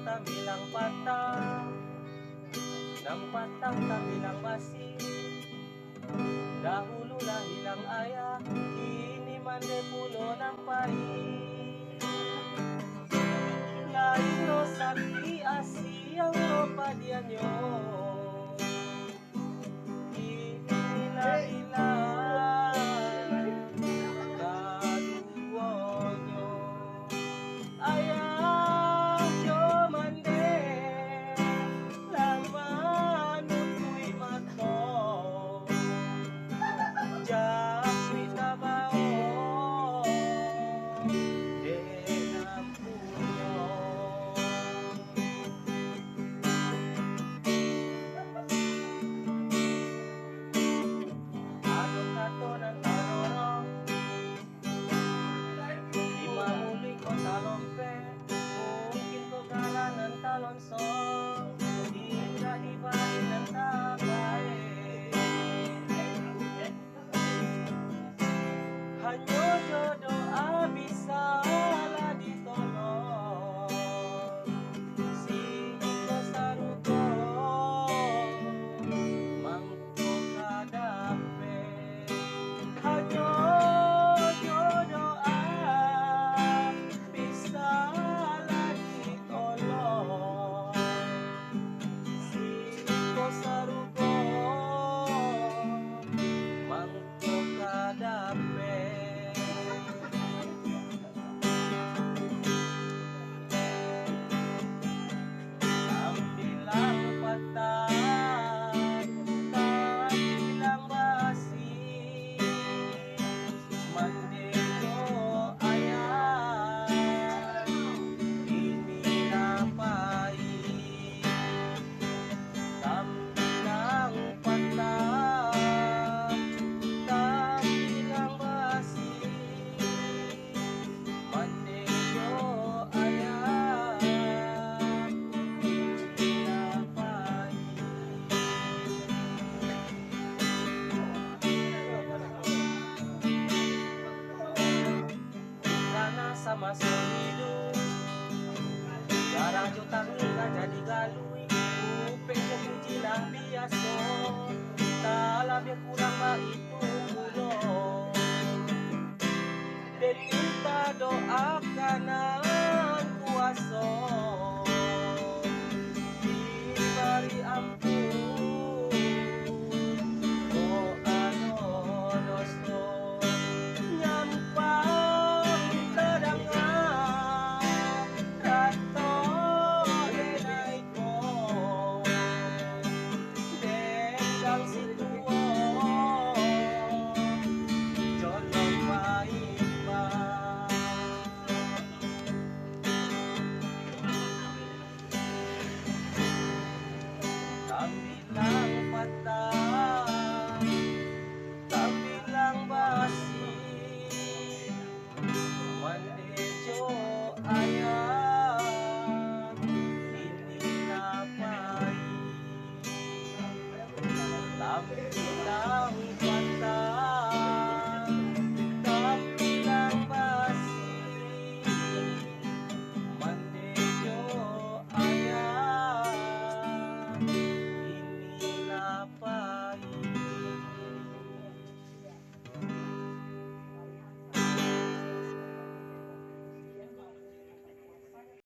Tak bilang patah, enam patang tak bilang basi. Dahululah hilang ayah, kini mande puno nampai. Lain no sakti asi yang lupa dianyo. Hilang kaduonyo. Ayah jo mande lama nutui mato. Jakwi tabao dena punyo. Adong kato ng tarorong lima muli ko talompe. Mungkin ko kalan ng talonsong hingga ibalik ng tabay. Hanyo jodoh abisala ditolong siko sarugo mangko kadape. Hanyo jodoh abisala ditolong siko sarugo mangko kadape. Bilang patah, tak bilang basi. Mandego ayah, ini napai. Tak bilang patah, tak bilang basi. Mandego ayah. Sama hidup jarang jutang nggak jadi galui. Upeng sepuji lah biasa talam yang kurang mah itu kuno. Dan kita doakan kuasa diberi ampun doa dosa nyampang tak bilang patah, tak bilang basi. Mandejo ayah, ini napai. Tak bilang patah, tak bilang basi. Mandejo ayah, ini napai.